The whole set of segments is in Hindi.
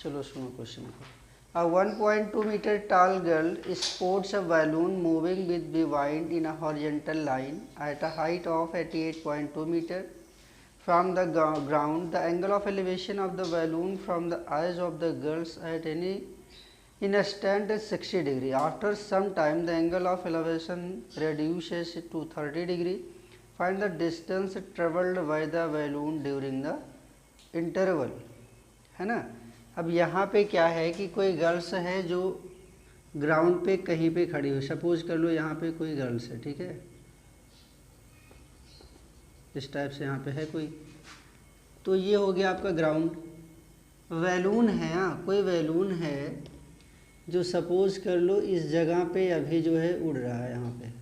चलो सुनो क्वेश्चन को। A 1.2 meter tall girl sports a balloon moving with the wind in a horizontal line at a height of 88.2 meter from the ground. The angle of elevation of the balloon from the eyes of the girls at any instant is 60 degree. After some time, the angle of elevation reduces to 30 degree. Find the distance traveled by the balloon during the interval. है ना। अब यहाँ पे क्या है कि कोई गर्ल्स है जो ग्राउंड पे कहीं पे खड़ी हो, सपोज कर लो यहाँ पे कोई गर्ल्स है, ठीक है, इस टाइप से यहाँ पे है कोई, तो ये हो गया आपका ग्राउंड। बैलून है, हाँ कोई बैलून है जो सपोज कर लो इस जगह पे अभी जो है उड़ रहा है, यहाँ पे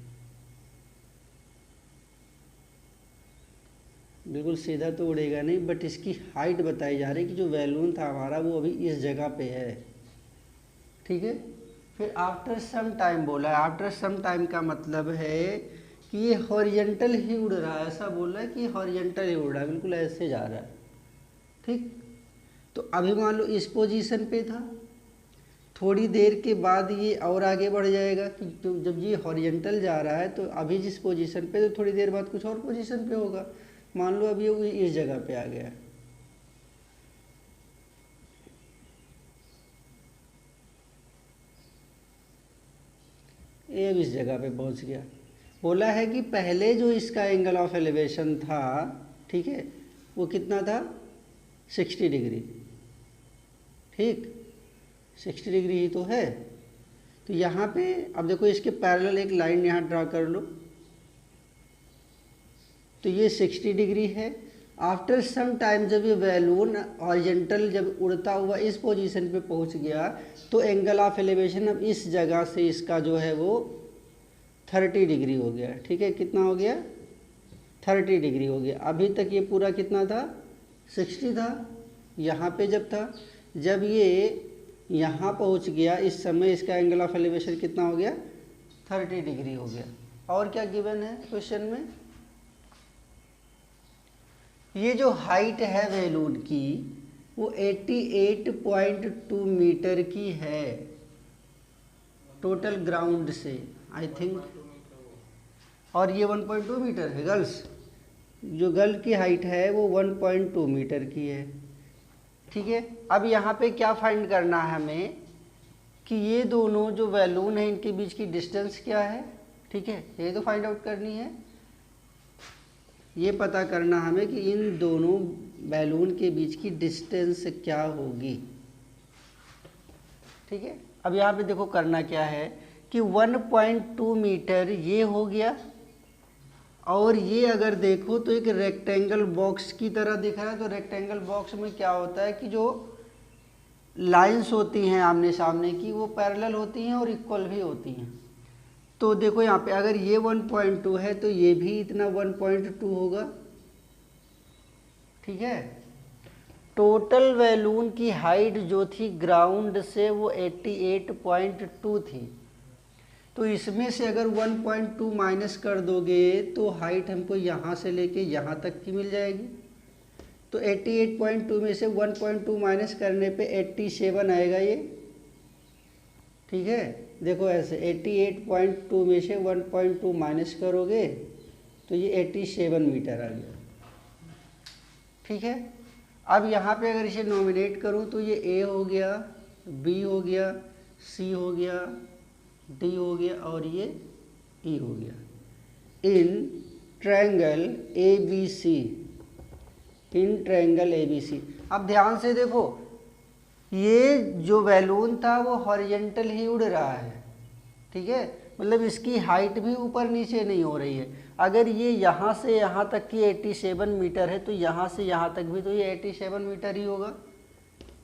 बिल्कुल सीधा तो उड़ेगा नहीं, बट इसकी हाइट बताई जा रही है कि जो बैलून था हमारा वो अभी इस जगह पे है, ठीक है। फिर आफ्टर सम टाइम बोला है, आफ्टर सम टाइम का मतलब है कि ये हॉरिजेंटल ही उड़ रहा है, ऐसा बोल रहा है कि हॉरिजेंटल ही उड़ रहा है, बिल्कुल ऐसे जा रहा है, ठीक। तो अभी मान लो इस पोजीशन पे था, थोड़ी देर के बाद ये और आगे बढ़ जाएगा कि तो जब ये हॉरिजेंटल जा रहा है तो अभी जिस पोजीशन पे, तो थोड़ी देर बाद कुछ और पोजीशन पे होगा। मान लो अभी वो इस जगह पे आ गया, ये अब इस जगह पे पहुंच गया। बोला है कि पहले जो इसका एंगल ऑफ एलिवेशन था, ठीक है, वो कितना था 60 डिग्री, ठीक 60 डिग्री ही तो है। तो यहाँ पे अब देखो इसके पैरेलल एक लाइन यहाँ ड्रा कर लो, तो ये 60 डिग्री है। आफ्टर सम टाइम जब ये बैलून हॉरिजॉन्टल जब उड़ता हुआ इस पोजीशन पे पहुंच गया तो एंगल ऑफ एलिवेशन अब इस जगह से इसका जो है वो 30 डिग्री हो गया, ठीक है, कितना हो गया 30 डिग्री हो गया। अभी तक ये पूरा कितना था 60 था, यहाँ पे जब था, जब ये यहाँ पहुँच गया इस समय इसका एंगल ऑफ एलिवेशन कितना हो गया 30 डिग्री हो गया। और क्या गिवन है क्वेश्चन में, ये जो हाइट है बैलून की वो 88.2 मीटर की है टोटल ग्राउंड से, आई थिंक, और ये 1.2 मीटर है। गर्ल्स जो गर्ल की हाइट है वो 1.2 मीटर की है, ठीक है। अब यहाँ पे क्या फाइंड करना है हमें कि ये दोनों जो बैलून है इनके बीच की डिस्टेंस क्या है, ठीक है, ये तो फाइंड आउट करनी है। ये पता करना हमें कि इन दोनों बैलून के बीच की डिस्टेंस क्या होगी, ठीक है। अब यहाँ पे देखो करना क्या है कि 1.2 मीटर ये हो गया, और ये अगर देखो तो एक रेक्टेंगल बॉक्स की तरह दिख रहा है। तो रेक्टेंगल बॉक्स में क्या होता है कि जो लाइंस होती हैं आमने सामने की वो पैरेलल होती हैं और इक्वल भी होती हैं। तो देखो यहाँ पे अगर ये 1.2 है तो ये भी इतना 1.2 होगा, ठीक है। टोटल बैलून की हाइट जो थी ग्राउंड से वो 88.2 थी, तो इसमें से अगर 1.2 माइनस कर दोगे तो हाइट हमको यहाँ से लेके यहाँ तक की मिल जाएगी। तो 88.2 में से 1.2 माइनस करने पे 87 आएगा ये, ठीक है। देखो ऐसे 88.2 में से 1.2 माइनस करोगे तो ये 87 मीटर आ गया, ठीक है। अब यहाँ पे अगर इसे नॉमिनेट करूँ तो ये ए हो गया, बी हो गया, सी हो गया, डी हो गया और ये ई हो गया। In triangle A B C, in triangle A B C. अब ध्यान से देखो ये जो बैलून था वो हॉरिजॉन्टल ही उड़ रहा है, ठीक है, मतलब इसकी हाइट भी ऊपर नीचे नहीं हो रही है। अगर ये यहाँ से यहाँ तक की 87 मीटर है तो यहाँ से यहाँ तक भी तो ये 87 मीटर ही होगा।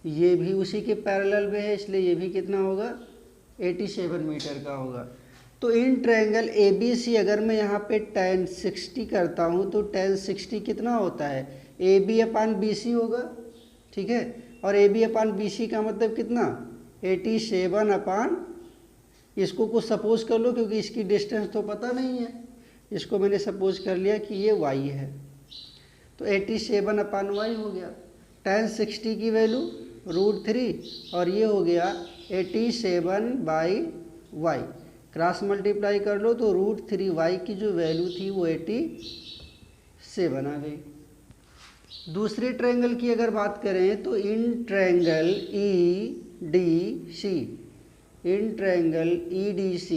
ये भी उसी के पैरेलल में है इसलिए ये भी कितना होगा 87 मीटर का होगा। तो इन ट्रायंगल ए बी सी अगर मैं यहाँ पे tan 60 करता हूँ तो tan 60 कितना होता है A B upon B C होगा, ठीक है। और A B upon B C का मतलब कितना 87 अपान, इसको कुछ सपोज कर लो क्योंकि इसकी डिस्टेंस तो पता नहीं है, इसको मैंने सपोज कर लिया कि ये y है, तो 87 अपान वाई हो गया। tan 60 की वैल्यू √3 और ये हो गया 87/y। क्रॉस मल्टीप्लाई कर लो तो √3y की जो वैल्यू थी वो 87 आ गई। दूसरे ट्रायंगल की अगर बात करें तो in triangle EDC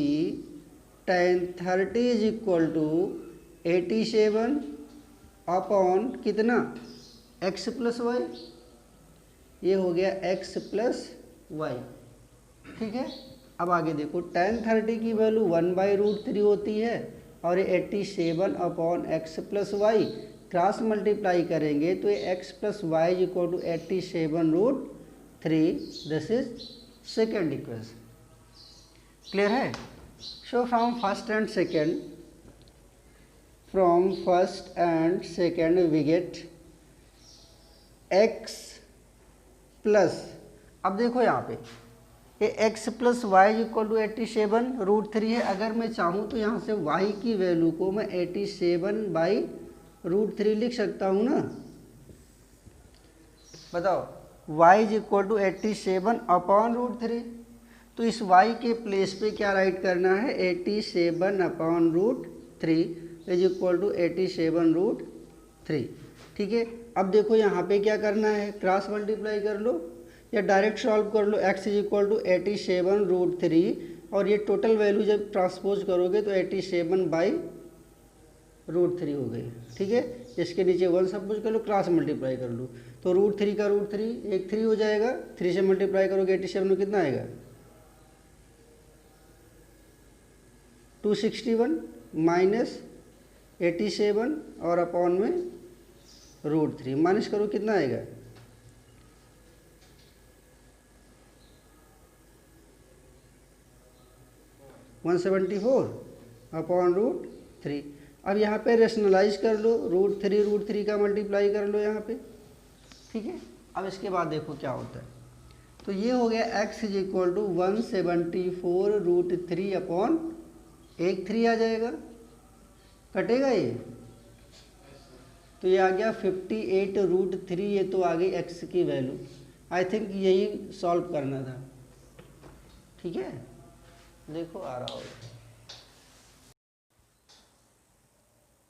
tan 30 is equal to 87 upon कितना x प्लस वाई, ये हो गया x प्लस वाई। ठीक है, अब आगे देखो tan 30 की वैल्यू 1/√3 होती है और ये 87 upon x plus y, cross multiply करेंगे तो ये x plus y is equal to 87√3। This is second equation. Clear है? So from first and second we get x plus, अब देखो यहाँ पे ये x plus y equal to 87√3 है। अगर मैं चाहूँ तो यहाँ से y की वैल्यू को मैं 87/√3 लिख सकता हूँ ना। बताओ, y is equal to 87 upon √3, तो इस y के प्लेस पे क्या राइट करना है, 87 अपॉन √3 इज इक्वल टू 87√3। ठीक है, अब देखो यहाँ पे क्या करना है, क्रॉस मल्टीप्लाई कर लो या डायरेक्ट सॉल्व कर लो। x इज इक्वल टू 87√3 और ये टोटल वैल्यू जब ट्रांसपोज करोगे तो 87/√3 हो गई। ठीक है, इसके नीचे 1 सपोज कर लो, क्रॉस मल्टीप्लाई कर लो तो √3 का √3 एक 3 हो जाएगा, 3 से मल्टीप्लाई करोगे 87 में कितना आएगा 261 माइनस 87 और अपॉन में √3 माइनस करो कितना आएगा 174 अपॉन √3। अब यहाँ पे रेशनलाइज कर लो, √3 का मल्टीप्लाई कर लो यहाँ पे। ठीक है, अब इसके बाद देखो क्या होता है, तो ये हो गया x is equal to 174√3 upon 3 आ जाएगा, कटेगा ये, तो ये आ गया 58√3। ये तो आ गई x की वैल्यू। आई थिंक यही सॉल्व करना था। ठीक है, देखो आ रहा होगा।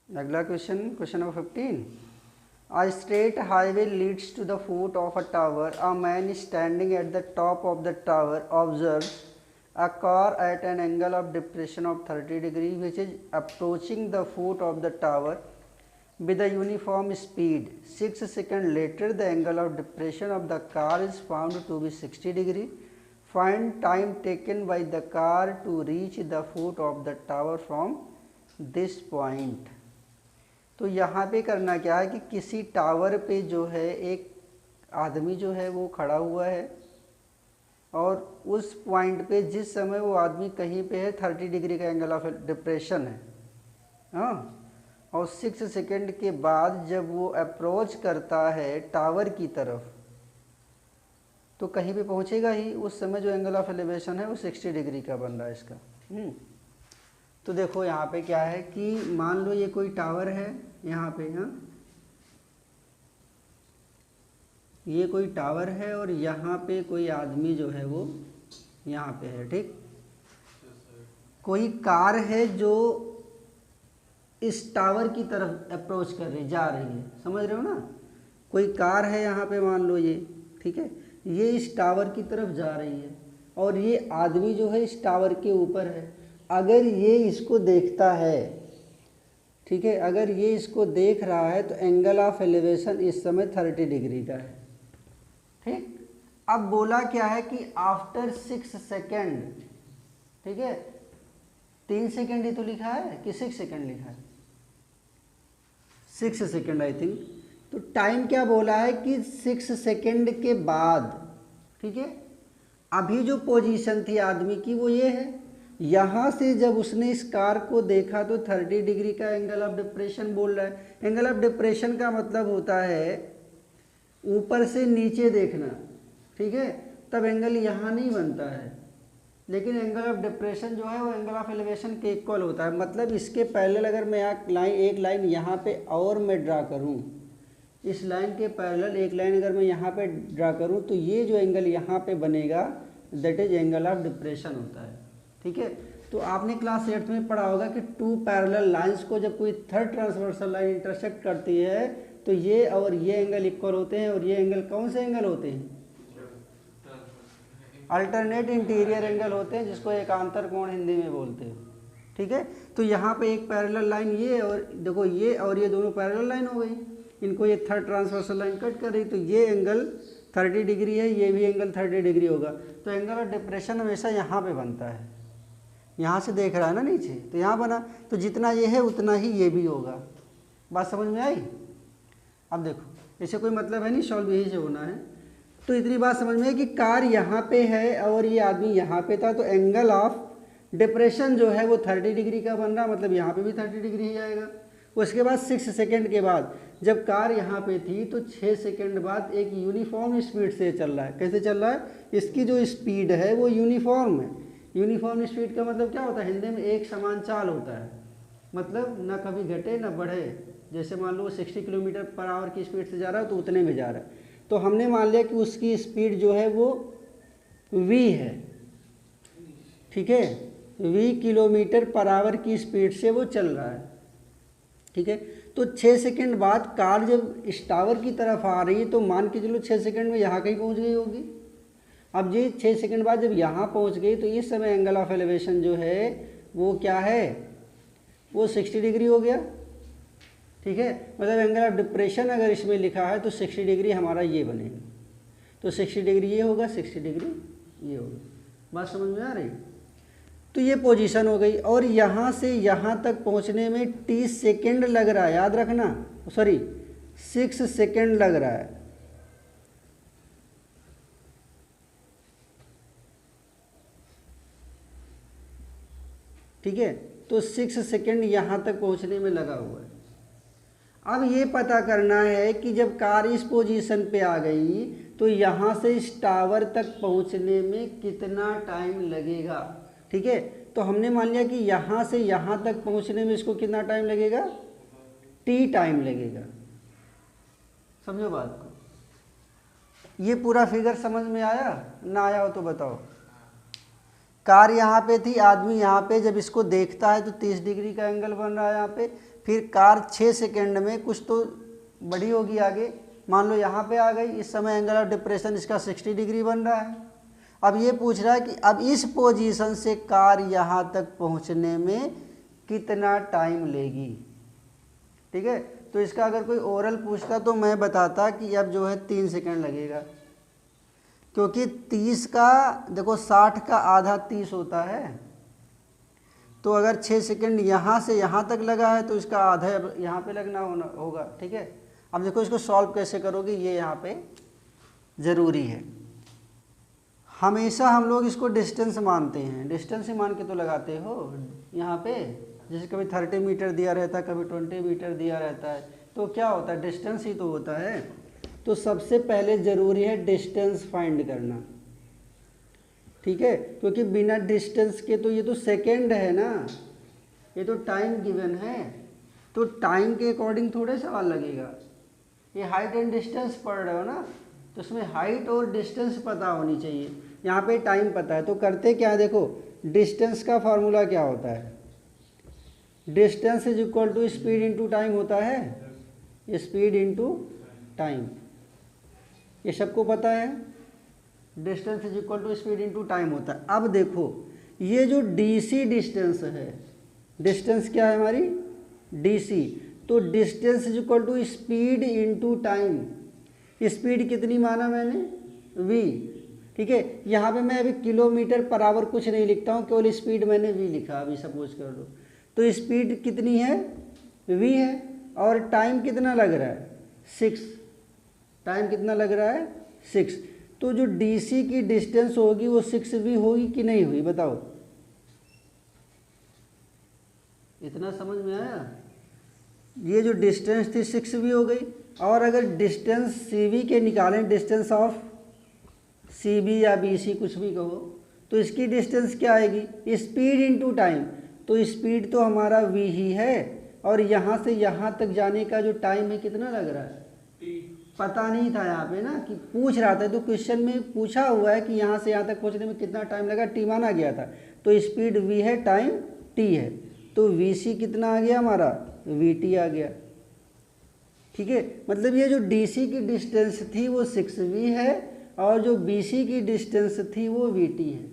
अगला question number 15। A straight highway leads to the foot of a tower. A man is standing at the top of the tower observes a car at an angle of depression of 30 degrees which is approaching the foot of the tower with a uniform speed. 6 seconds later the angle of depression of the car is found to be 60 degrees. Find time taken by the car to reach the foot of the tower from this point. तो यहाँ पे करना क्या है कि किसी टावर पे जो है एक आदमी जो है वो खड़ा हुआ है और उस पॉइंट पे जिस समय वो आदमी कहीं पे है 30 डिग्री का एंगल ऑफ डिप्रेशन है, हाँ, और 6 सेकेंड के बाद जब वो अप्रोच करता है टावर की तरफ तो कहीं पे पहुँचेगा ही, उस समय जो एंगल ऑफ एलिवेशन है वो 60 डिग्री का बन रहा है इसका। तो देखो यहाँ पे क्या है कि मान लो ये कोई टावर है यहाँ पे, हाँ, ये कोई टावर है और यहाँ पे कोई आदमी जो है वो यहाँ पे है। ठीक, कोई कार है जो इस टावर की तरफ अप्रोच कर रही, जा रही है, समझ रहे हो ना। कोई कार है यहाँ पे मान लो ये, ठीक है, ये इस टावर की तरफ जा रही है और ये आदमी जो है इस टावर के ऊपर है। अगर ये इसको देखता है, ठीक है, अगर ये इसको देख रहा है तो एंगल ऑफ एलिवेशन इस समय 30 डिग्री का है। ठीक, अब बोला क्या है कि आफ्टर 6 सेकेंड, ठीक है, 3 सेकेंड ही तो लिखा है कि 6 सेकेंड लिखा है, 6 सेकेंड आई थिंक। तो टाइम क्या बोला है कि 6 सेकेंड के बाद, ठीक है, अभी जो पोजीशन थी आदमी की वो ये है। यहाँ से जब उसने इस कार को देखा तो 30 डिग्री का एंगल ऑफ डिप्रेशन बोल रहा है। एंगल ऑफ डिप्रेशन का मतलब होता है ऊपर से नीचे देखना, ठीक है, तब एंगल यहाँ नहीं बनता है, लेकिन एंगल ऑफ डिप्रेशन जो है वो एंगल ऑफ एलिवेशन के इक्वल होता है। मतलब इसके पैरेलल अगर मैं एक लाइन यहाँ पे और मैं ड्रा करूँ इस लाइन के पैरेलल एक लाइन अगर मैं यहाँ पे ड्रा करूँ तो ये जो एंगल यहाँ पे बनेगा that is angle of depression होता है। ठीक है, तो आपने क्लास 8 में पढ़ा होगा कि टू पैरेलल लाइंस को जब कोई थर्ड ट्रांसवर्सल लाइन इंटरसेक्ट करती है तो ये और ये एंगल इक्वल होते हैं, और ये एंगल कौन से एंगल होते हैं? अल्टरनेट इंटीरियर एंगल होते हैं, जिसको एकांतर कोण हिंदी में बोलते हैं। ठीक है, तो यहाँ पे एक पैरेलल लाइन ये, और देखो ये और ये दोनों पैरेलल लाइन हो गई, इनको ये थर्ड ट्रांसवर्सल लाइन कट कर रही, तो ये एंगल 30 डिग्री है, ये भी एंगल 30 डिग्री होगा। तो एंगल ऑफ डिप्रेशन हमेशा यहाँ पे बनता है, यहाँ से देख रहा है ना नीचे, तो यहाँ बना, तो जितना ये है उतना ही ये भी होगा। बात समझ में आई? अब देखो ऐसे कोई मतलब है नहीं, सॉल्व यही से होना है। तो इतनी बात समझ में है कि कार यहाँ पे है और ये आदमी यहाँ पे था, तो एंगल ऑफ डिप्रेशन जो है वो 30 डिग्री का बन रहा, मतलब यहाँ पे भी 30 डिग्री ही आएगा। उसके बाद 6 सेकंड के बाद जब कार यहाँ पे थी तो 6 सेकंड बाद एक यूनिफॉर्म स्पीड से चल रहा है। कैसे चल रहा है? इसकी जो स्पीड है वो यूनिफॉर्म है। यूनिफॉर्म स्पीड का मतलब क्या होता है? हिंदी में एक समान चाल होता है, मतलब ना कभी घटे ना बढ़े। जैसे मान लो 60 किलोमीटर पर आवर की स्पीड से जा रहा है तो उतने में जा रहा है। तो हमने मान लिया कि उसकी स्पीड जो है वो v है। ठीक है, v किलोमीटर पर आवर की स्पीड से वो चल रहा है। ठीक है, तो 6 सेकंड बाद कार जब इस टावर की तरफ आ रही है तो मान के चलो 6 सेकंड में यहाँ कहीं पहुँच गई होगी। अब ये 6 सेकंड बाद जब यहाँ पहुँच गई तो इस समय एंगल ऑफ एलिवेशन जो है वो क्या है? वो 60 डिग्री हो गया। ठीक है, मतलब एंगल ऑफ डिप्रेशन अगर इसमें लिखा है तो 60 डिग्री हमारा ये बनेगा, तो 60 डिग्री ये होगा, 60 डिग्री ये होगा। बात समझ में आ रही? तो ये पोजीशन हो गई, और यहाँ से यहाँ तक पहुँचने में 30 सेकेंड लग रहा है, याद रखना, सॉरी 6 सेकेंड लग रहा है। ठीक है, तो 6 सेकेंड यहाँ तक पहुँचने में लगा हुआ है। अब ये पता करना है कि जब कार इस पोजीशन पे आ गई तो यहाँ से इस टावर तक पहुँचने में कितना टाइम लगेगा। ठीक है, तो हमने मान लिया कि यहाँ से यहाँ तक पहुँचने में इसको कितना टाइम लगेगा? t टाइम लगेगा। समझो बात को। ये पूरा फिगर समझ में आया ना आया हो तो बताओ। कार यहाँ पे थी, आदमी यहाँ पे जब इसको देखता है तो 30 डिग्री का एंगल बन रहा है यहाँ पे। फिर कार 6 सेकेंड में कुछ तो बड़ी होगी आगे, मान लो यहाँ पे आ गई, इस समय एंगल ऑफ डिप्रेशन इसका 60 डिग्री बन रहा है। अब ये पूछ रहा है कि अब इस पोजीशन से कार यहाँ तक पहुँचने में कितना टाइम लेगी। ठीक है, तो इसका अगर कोई ओरल पूछता तो मैं बताता कि अब जो है 3 सेकेंड लगेगा, क्योंकि 30 का देखो 60 का आधा 30 होता है, तो अगर 6 सेकेंड यहाँ से यहाँ तक लगा है तो इसका आधा यहाँ पे लगना होगा। ठीक है, अब देखो इसको सॉल्व कैसे करोगे, ये यहाँ पे ज़रूरी है। हमेशा हम लोग इसको डिस्टेंस मानते हैं, डिस्टेंस ही मान के तो लगाते हो यहाँ पे। जैसे कभी 30 मीटर दिया रहता है, कभी 20 मीटर दिया रहता है, तो क्या होता है? डिस्टेंस ही तो होता है। तो सबसे पहले ज़रूरी है डिस्टेंस फाइंड करना। ठीक है, क्योंकि बिना डिस्टेंस के तो ये तो सेकेंड है ना, ये तो टाइम गिवन है, तो टाइम के अकॉर्डिंग थोड़े सवाल लगेगा। ये हाइट एंड डिस्टेंस पढ़ रहे हो ना, तो उसमें हाइट और डिस्टेंस पता होनी चाहिए। यहाँ पे टाइम पता है, तो करते क्या है देखो, डिस्टेंस का फार्मूला क्या होता है? Distance is equal to speed into time होता है, स्पीड इंटू टाइम, ये सबको पता है। Distance is equal to speed into time होता है। अब देखो ये जो डीसी डिस्टेंस है, डिस्टेंस क्या है हमारी? डीसी, तो distance is equal to speed into time. Speed कितनी माना मैंने? v। ठीक है, यहाँ पे मैं अभी किलोमीटर पर आवर कुछ नहीं लिखता हूँ, केवल स्पीड मैंने v लिखा, अभी सपोज कर लो। तो स्पीड कितनी है? v है, और टाइम कितना लग रहा है? 6। टाइम कितना लग रहा है? 6। तो जो डीसी की डिस्टेंस होगी वो 6v होगी कि नहीं हुई, बताओ। इतना समझ में आया? ये जो डिस्टेंस थी 6v हो गई, और अगर डिस्टेंस cv के निकालें, डिस्टेंस ऑफ cb या bc कुछ भी कहो, तो इसकी डिस्टेंस क्या आएगी? Speed into time. तो स्पीड तो हमारा v ही है, और यहाँ से यहाँ तक जाने का जो टाइम है कितना लग रहा है? पता नहीं था यहाँ पे ना, कि पूछ रहा था, तो क्वेश्चन में पूछा हुआ है कि यहाँ से यहाँ तक पहुँचने में कितना टाइम लगा, टी माना गया था, तो स्पीड v है, टाइम t है, तो vc कितना आ गया हमारा, vt आ गया। ठीक है, मतलब ये जो dc की डिस्टेंस थी वो 6v है और जो bc की डिस्टेंस थी वो vt है,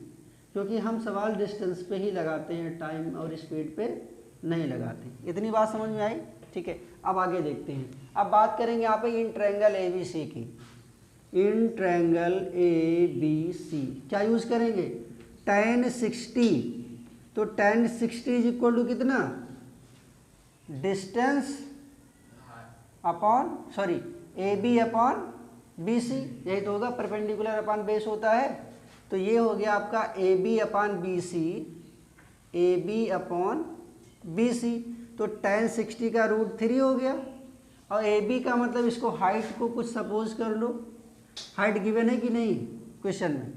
क्योंकि हम सवाल डिस्टेंस पे ही लगाते हैं, टाइम और स्पीड पे नहीं लगाते। इतनी बात समझ में आई? ठीक है, अब आगे देखते हैं। अब बात करेंगे यहाँ पे इन ट्रायंगल ABC की। इन ट्रायंगल ABC क्या यूज़ करेंगे, tan 60, तो tan 60 इज इक्वल टू कितना, distance upon sorry AB upon BC, यही तो होगा, परपेंडिकुलर अपॉन बेस होता है, तो ये हो गया आपका AB upon BC, AB upon BC, तो tan 60 का √3 हो गया, और AB का मतलब इसको हाइट को कुछ सपोज कर लो, हाइट गिवन है कि नहीं क्वेश्चन में,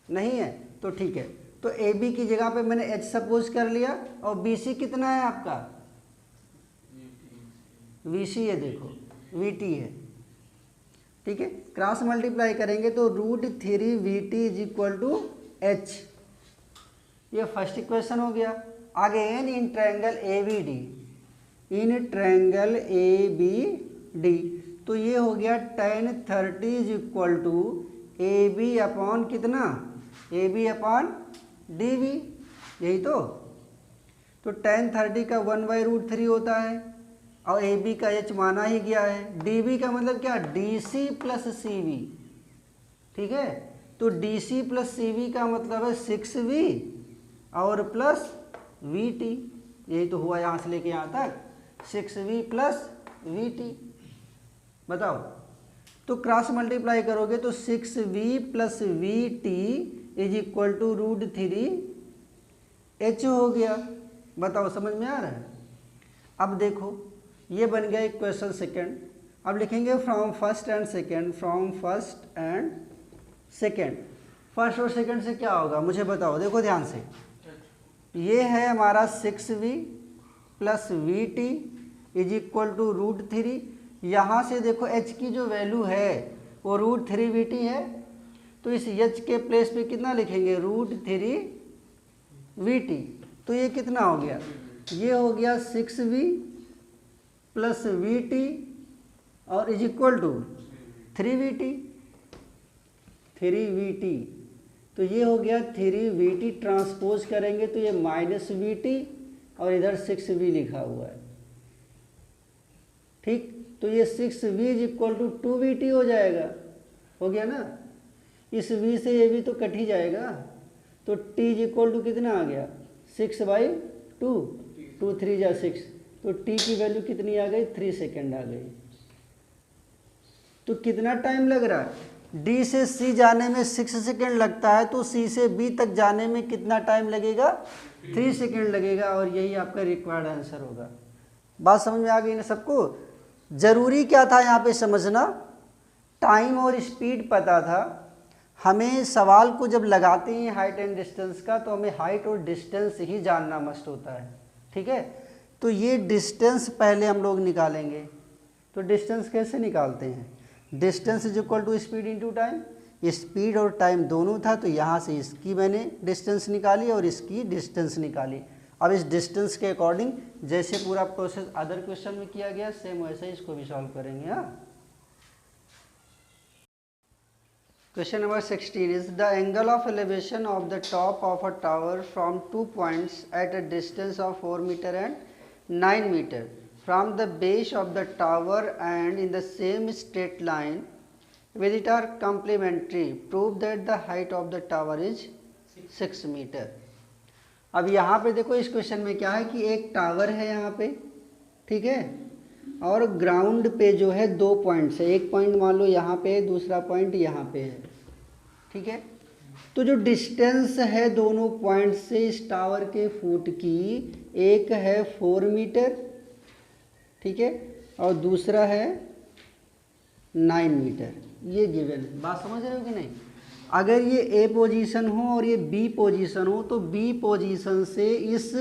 नहीं है, तो ठीक है, तो AB की जगह पे मैंने h सपोज कर लिया, और BC कितना है आपका, VC है, देखो VT है। ठीक है, क्रॉस मल्टीप्लाई करेंगे तो √3 VT is equal to h, ये फर्स्ट इक्वेशन हो गया। आगे in triangle ABD, in triangle ABD, तो ये हो गया tan 30 is equal to AB upon कितना, AB अपॉन DB, यही तो tan 30 का 1/√3 होता है, और AB का h माना ही गया है, DB का मतलब क्या, DC प्लस CV। ठीक है, तो DC प्लस CV का मतलब है 6V और प्लस VT, यही तो हुआ यहाँ से लेके यहाँ तक 6V प्लस VT। बताओ, तो क्रॉस मल्टीप्लाई करोगे तो 6V plus VT is equal to √3H हो गया। बताओ, समझ में आ रहा है? अब देखो, ये बन गया इक्वेशन सेकेंड। अब लिखेंगे from first and second, from first and second. First और सेकेंड से क्या होगा मुझे बताओ, देखो ध्यान से, ये है हमारा 6V plus VT is equal to √3, यहाँ से देखो h की जो वैल्यू है वो √3VT है, तो इस h के प्लेस पे कितना लिखेंगे, √3VT, तो ये कितना हो गया, ये हो गया 6V प्लस VT और इज इक्वल टू 3VT, तो ये हो गया 3VT, ट्रांसपोज करेंगे तो ये -VT और इधर 6V लिखा हुआ है। ठीक, तो ये 6V is equal to 2VT हो जाएगा, हो गया ना, इस V से ये भी तो कट ही जाएगा, तो T इज इक्वल टू कितना आ गया, 6/2, 2 3 जा 6, तो T की वैल्यू कितनी आ गई, 3 सेकेंड आ गई। तो कितना टाइम लग रहा है, D से C जाने में 6 सेकेंड लगता है, तो C से B तक जाने में कितना टाइम लगेगा, 3 सेकेंड लगेगा, और यही आपका रिक्वायर्ड आंसर होगा। बात समझ में आ गई ना सबको? ज़रूरी क्या था यहाँ पे समझना, टाइम और स्पीड पता था। हमें सवाल को जब लगाते हैं हाइट एंड डिस्टेंस का, तो हमें हाइट और डिस्टेंस ही जानना मस्ट होता है। ठीक है, तो ये डिस्टेंस पहले हम लोग निकालेंगे। तो डिस्टेंस कैसे निकालते हैं, distance is equal to speed into time, speed और टाइम दोनों था, तो यहाँ से इसकी मैंने डिस्टेंस निकाली और इसकी डिस्टेंस निकाली। अब इस डिस्टेंस के अकॉर्डिंग जैसे पूरा प्रोसेस अदर क्वेश्चन में किया गया, सेम वैसे ही इसको भी सॉल्व करेंगे। हाँ, question number 16 is the angle of elevation of the top of a tower from 2 points at a distance of 4 metre and 9 metre from the base of the tower and in the same straight line with it are complementary, prove that the height of the tower is 6 meter। अब यहाँ पे देखो इस क्वेश्चन में क्या है कि एक टावर है यहाँ पे, ठीक है, और ग्राउंड पे जो है 2 पॉइंट्स है, एक पॉइंट मान लो यहाँ पे है, दूसरा पॉइंट यहाँ पे है। ठीक है, तो जो डिस्टेंस है दोनों पॉइंट से इस टावर के फुट की, एक है 4 मीटर, ठीक है, और दूसरा है 9 मीटर, ये गिवन है। बात समझ रहे हो कि नहीं? अगर ये ए पोजीशन हो और ये बी पोजीशन हो, तो बी पोजीशन से इस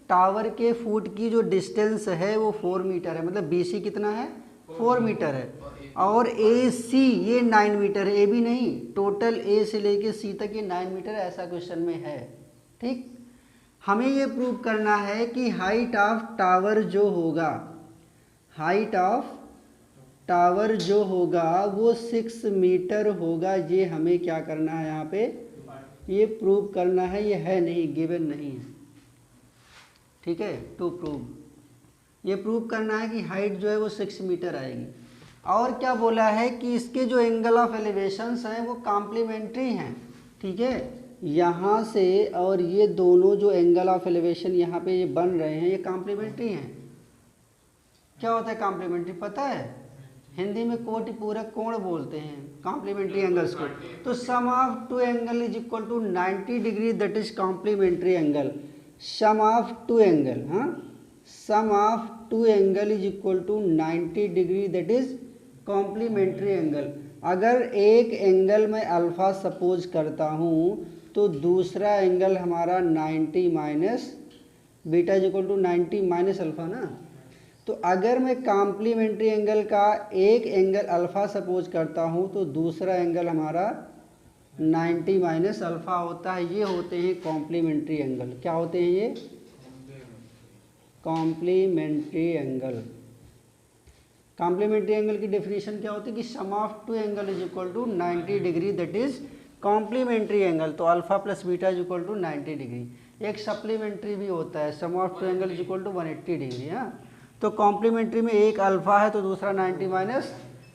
टावर के फुट की जो डिस्टेंस है वो 4 मीटर है, मतलब BC कितना है, 4 मीटर है, और ए सी ये 9 मीटर है, ए बी नहीं, टोटल ए से लेके सी तक ये 9 मीटर है, ऐसा क्वेश्चन में है। ठीक, हमें ये प्रूव करना है कि हाइट ऑफ टावर जो होगा, हाइट ऑफ टावर जो होगा वो 6 मीटर होगा। ये हमें क्या करना है यहाँ पे, ये प्रूव करना है, ये है नहीं, गिवन नहीं है। ठीक है, टू प्रूव, ये प्रूव करना है कि हाइट जो है वो 6 मीटर आएगी। और क्या बोला है कि इसके जो एंगल ऑफ एलिवेशंस हैं वो कॉम्प्लीमेंट्री हैं। ठीक है, यहाँ से और ये दोनों जो एंगल ऑफ एलिवेशन यहाँ पे ये बन रहे हैं ये कॉम्प्लीमेंट्री हैं। क्या होता है कॉम्प्लीमेंट्री, पता है? हिंदी में कोटिपूरक कोण बोलते हैं कॉम्प्लीमेंट्री एंगल्स को। तो sum of two angle is equal to 90 degree, that is complementary angle. Sum of two angle, हाँ, sum of two angle is equal to 90 degree, that is complementary angle. अगर एक एंगल में अल्फा सपोज करता हूँ तो दूसरा एंगल हमारा 90 minus beta is equal to 90 minus alpha ना। तो अगर मैं कॉम्प्लीमेंट्री एंगल का एक एंगल अल्फा सपोज करता हूँ तो दूसरा एंगल हमारा 90 माइनस अल्फा होता है। ये होते हैं कॉम्प्लीमेंट्री एंगल। क्या होते हैं ये? Complementary angle. कॉम्प्लीमेंट्री एंगल की डेफिनेशन क्या होती है कि sum of two angle is equal to 90 degree, that is complementary angle. तो alpha plus beta is equal to 90 degree. एक सप्लीमेंट्री भी होता है, sum of two angle is equal to 180 degree. हाँ, तो कॉम्प्लीमेंट्री में एक अल्फा है तो दूसरा 90 माइनस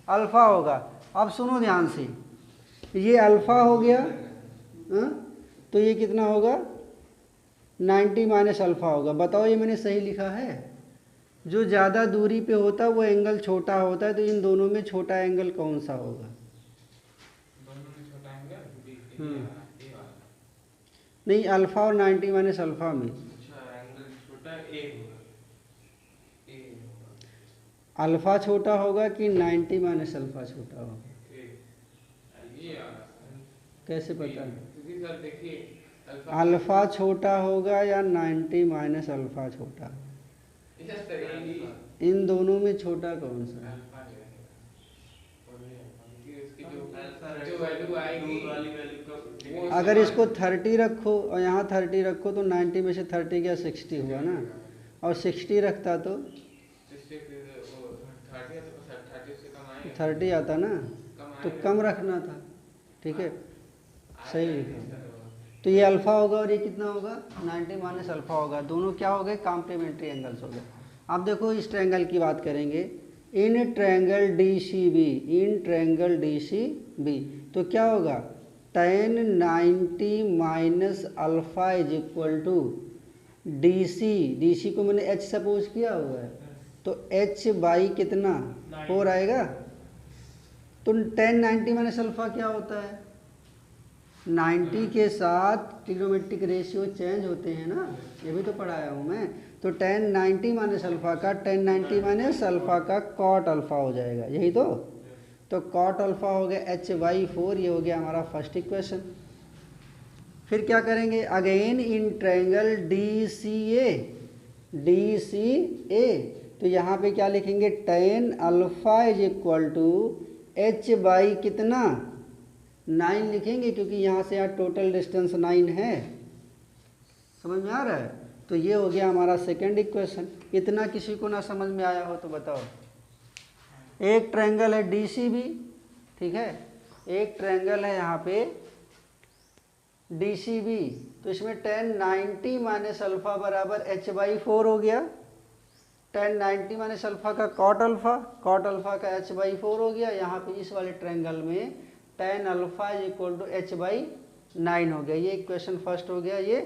अल्फा होगा। अब सुनो ध्यान से, ये अल्फा हो गया, तो ये कितना होगा? 90 माइनस अल्फा होगा। बताओ ये मैंने सही लिखा है? जो ज़्यादा दूरी पे होता है वो एंगल छोटा होता है, तो इन दोनों में छोटा एंगल कौन सा होगा? दोनों में छोटा एंगल नहीं, अल्फा और 90 माइनस अल्फा में अच्छा एंगल छोटा ए होगा। अल्फा छोटा होगा कि 90 माइनस अल्फा छोटा होगा? कैसे पता है? क्योंकि सर देखिए अल्फा छोटा होगा या 90 माइनस अल्फा छोटा? इन दोनों में छोटा कौन सा है? अगर इसको 30 रखो और यहाँ 30 रखो तो 90 में से 30 क्या 60 हुआ ना, और 60 रखता तो 30 आता ना, तो कम रखना था। ठीक है, सही लिखा। तो ये अल्फा होगा और ये कितना होगा? 90 माइनस अल्फा होगा। दोनों क्या हो गए? कॉम्प्लीमेंट्री एंगल्स हो गए। अब देखो इस ट्रायंगल की बात करेंगे। In triangle D C B, in triangle D C B, तो क्या होगा? tan 90 minus alpha is equal to D C. D C को मैंने h सपोज किया हुआ है, तो h बाई कितना 4 आएगा। तो tan 90 माइनस अल्फा क्या होता है? 90 के साथ ट्रिग्नोमेट्रिक रेशियो चेंज होते हैं ना, ये भी तो पढ़ाया हूँ मैं। तो tan 90 माइनस अल्फा का tan 90 माइनस अल्फा का कॉट अल्फा हो जाएगा, यही तो कॉट अल्फा हो गया h/4। ये हो गया हमारा फर्स्ट इक्वेशन। फिर क्या करेंगे? Again in triangle D C A, तो यहाँ पे क्या लिखेंगे? tan alpha is equal to h by कितना 9 लिखेंगे, क्योंकि यहाँ से यहाँ टोटल डिस्टेंस 9 है। समझ में आ रहा है? तो ये हो गया हमारा सेकंड इक्वेशन। इतना किसी को ना समझ में आया हो तो बताओ। एक ट्रायंगल है डी सी बी, ठीक है, एक ट्रायंगल है यहाँ पे डी सी बी, तो इसमें tan 90 माइनस अल्फा बराबर h/4 हो गया। tan 90 माइनस अल्फा का कॉट अल्फा का h/4 हो गया। यहाँ पे इस वाले ट्रायंगल में tan alpha is equal to h/9 हो गया। ये इक्वेशन फर्स्ट हो गया, ये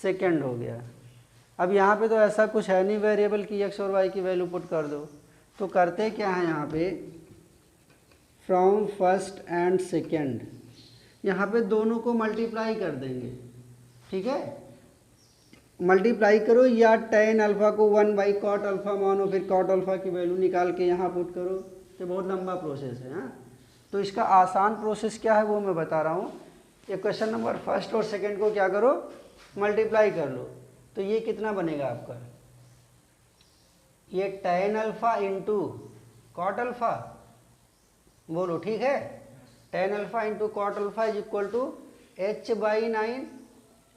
सेकंड हो गया। अब यहाँ पे तो ऐसा कुछ है नहीं वेरिएबल की x और y की वैल्यू पुट कर दो, तो करते क्या है यहाँ पे? फ्रॉम फर्स्ट एंड सेकंड, यहाँ पे दोनों को मल्टीप्लाई कर देंगे। ठीक है, मल्टीप्लाई करो या tan अल्फा को 1/cot अल्फा मानो, फिर cot अल्फा की वैल्यू निकाल के यहाँ पुट करो। ये बहुत लंबा प्रोसेस है। हाँ, तो इसका आसान प्रोसेस क्या है वो मैं बता रहा हूँ। इक्वेशन नंबर फर्स्ट और सेकंड को क्या करो? मल्टीप्लाई कर लो। तो ये कितना बनेगा आपका? ये tan alpha into cot alpha, बोलो ठीक है। Tan alpha into cot alpha is equal to h/9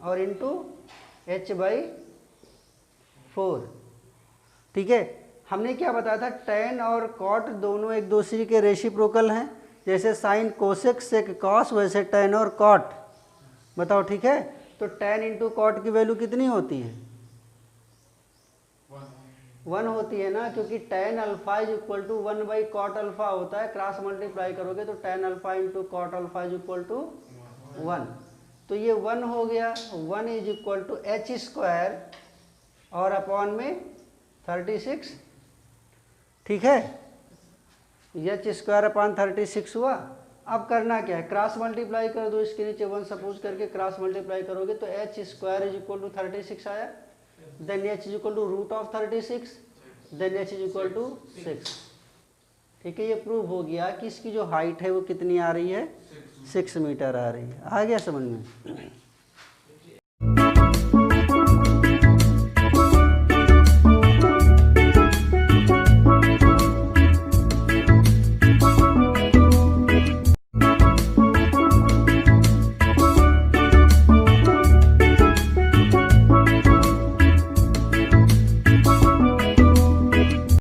और इंटू h/4। ठीक है, हमने क्या बताया था, टेन और कॉट दोनों एक दूसरे के रेसिप्रोकल हैं। जैसे साइन कोसेक सेक कॉस, वैसे टेन और कॉट। बताओ ठीक है। तो टेन इंटू कॉट की वैल्यू कितनी होती है? 1 होती है ना, क्योंकि tan alpha is equal to 1/कॉट अल्फा होता है। क्रॉस मल्टीप्लाई करोगे तो tan alpha into cot alpha is equal to 1। तो ये 1 हो गया। 1 इज इक्वल टू h² और अपॉन में 36। ठीक है, h² अपॉन 36 हुआ। अब करना क्या है, क्रॉस मल्टीप्लाई कर दो, इसके नीचे 1 सपोज करके क्रॉस मल्टीप्लाई करोगे तो h² इज इक्वल टू 36 आया। Then h is equal to root of 36, then h is equal to 6। ठीक है, ये प्रूव हो गया कि इसकी जो हाइट है वो कितनी आ रही है, 6 मीटर आ रही है। आ गया समझ में?